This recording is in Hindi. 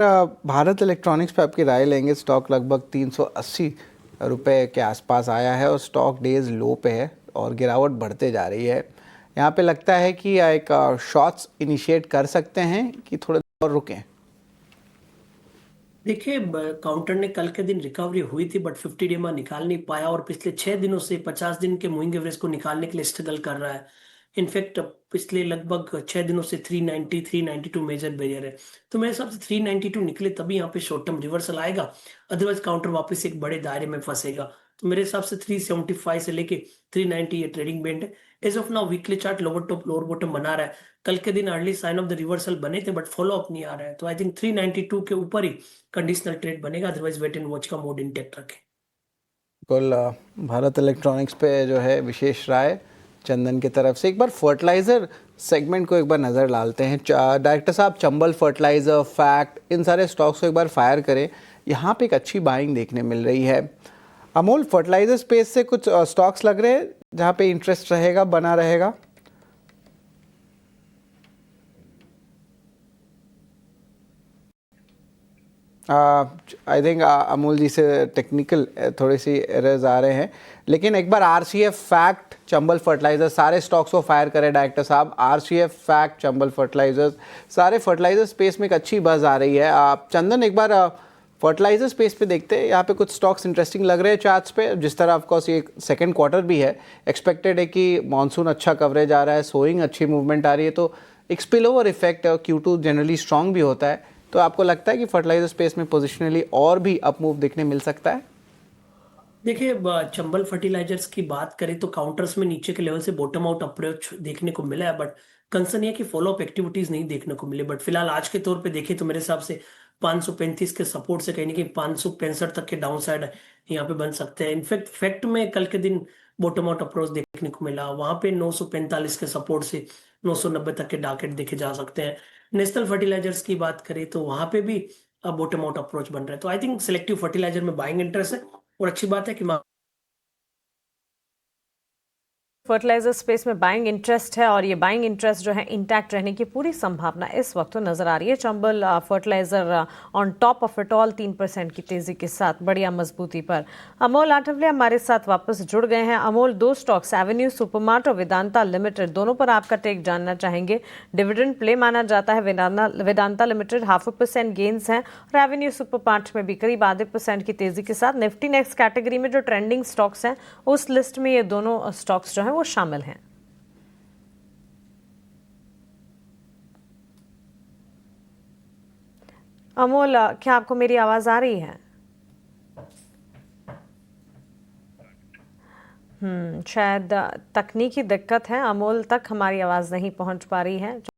भारत इलेक्ट्रॉनिक्स पे आपकी राय लेंगे। स्टॉक लगभग 380 रुपए के आसपास आया है और स्टॉक डेज लो पे है और गिरावट बढ़ते जा रही है। यहाँ पे लगता है कि एक शॉर्ट्स इनिशिएट कर सकते हैं कि थोड़े और रुकें। देखिए, काउंटर ने कल के दिन रिकवरी हुई थी बट 50 डे में निकाल नहीं पाया और पिछले 6 दिनों से 50 दिन के मूविंग एवरेज को निकालने के लिए स्ट्रगल कर रहा है। इनफैक्ट पिछले लगभग 6 दिनों से 390 392 मेजर बैरियर है। तो मेरे हिसाब से 392 निकले तभी यहाँ पे शॉर्ट टर्म रिवर्सल आएगा। अदरवाइज काउंटर वापस एक बड़े दायरे में फंसेगा। तो मेरे हिसाब से 375 से लेके 390 ये ट्रेडिंग बैंड है। As of now weekly chart lower top lower bottom बना रहा है। कल के दिन early sign of the reversal बने थे बट फॉलो अप नहीं आ रहा है। तो आई थिंक 392 के ऊपर ही कंडीशनल ट्रेड बनेगा। अदरवाइज वेट एंड वॉच का मोड इंटेक्ट रखें। बिल्कुल। भारत इलेक्ट्रॉनिक्स पे जो है विशेष राय चंदन की तरफ से। एक बार फर्टिलाइज़र सेगमेंट को एक बार नज़र डालते हैं। डायरेक्टर साहब, चंबल फर्टिलाइज़र, फैक्ट, इन सारे स्टॉक्स को एक बार फायर करें। यहाँ पे एक अच्छी बाइंग देखने मिल रही है। अमोल, फर्टिलाइज़र स्पेस से कुछ स्टॉक्स लग रहे हैं जहाँ पे इंटरेस्ट रहेगा, बना रहेगा? आई थिंक अमूल जी से टेक्निकल थोड़ी सी एरर्स आ रहे हैं, लेकिन एक बार आरसीएफ, फैक्ट, चंबल फर्टिलाइजर, सारे स्टॉक्स को फायर करें डायरेक्टर साहब। आरसीएफ, फैक्ट, चंबल फर्टिलाइजर्स, सारे फर्टिलाइजर स्पेस में एक अच्छी बज़ आ रही है। आप चंदन, एक बार फर्टिलाइजर स्पेस पे देखते हैं। यहाँ पे कुछ स्टॉक्स इंटरेस्टिंग लग रहे हैं चार्ट्स पे। जिस तरह ऑफकोर्स ये सेकंड क्वार्टर भी है, एक्सपेक्टेड है कि मानसून अच्छा कवरेज आ रहा है, सोइंग अच्छी मूवमेंट आ रही है, तो एक spill over effect, Q2 generally strong भी होता है। तो आपको लगता है कि फर्टिलाइजर स्पेस में पोजिशनली और भी अप मूव देखने मिल सकता है? देखिए, चंबल फर्टिलाइजर्स की बात करें तो काउंटर्स में नीचे के लेवल से बॉटम आउट अप्रोच देखने को मिला है बट कंसर्न ये कि फॉलो अप एक्टिविटीज नहीं देखने को मिले। बट फिलहाल आज के तौर पे देखें तो मेरे हिसाब से 535 के सपोर्ट से कहीं ना कहीं 565 तक के डाउन साइड यहाँ पे बन सकते हैं। इनफैक्ट फैक्ट में कल के दिन बॉटम आउट अप्रोच देखने को मिला, वहां पे 945 के सपोर्ट से 990 तक के टारगेट देखे जा सकते हैं। नेशनल फर्टिलाइजर्स की बात करें तो वहां पे भी बॉटम आउट अप्रोच बन रहा है। तो आई थिंक सिलेक्टिव फर्टिलाइजर में बाइंग इंटरेस्ट है और अच्छी बात है कि फर्टिलाइजर स्पेस में बाइंग इंटरेस्ट है और ये बाइंग इंटरेस्ट जो है इंटैक्ट रहने की पूरी संभावना इस वक्त तो नजर आ रही है। Chambal fertiliser on top of it all 3% की तेजी के साथ बढ़िया मजबूती पर। अमोल आठवले हमारे साथ वापस जुड़ गए हैं। अमोल, दो स्टॉक्स एवेन्यू सुपरमार्ट और वेदांता लिमिटेड, दोनों पर आपका टेक जानना चाहेंगे। डिविडेंड प्ले माना जाता है। वेदांता लिमिटेड 0.5% गेन्स हैं और एवेन्यू सुपरमार्ट में भी करीब ½ % की तेजी के साथ। निफ्टी नेक्स्ट कैटेगरी में जो ट्रेंडिंग स्टॉक्स हैं उस लिस्ट में ये दोनों स्टॉक्स जो हैं वो शामिल हैं। अमोल, क्या आपको मेरी आवाज आ रही है? शायद तकनीकी दिक्कत है, अमोल तक हमारी आवाज नहीं पहुंच पा रही है।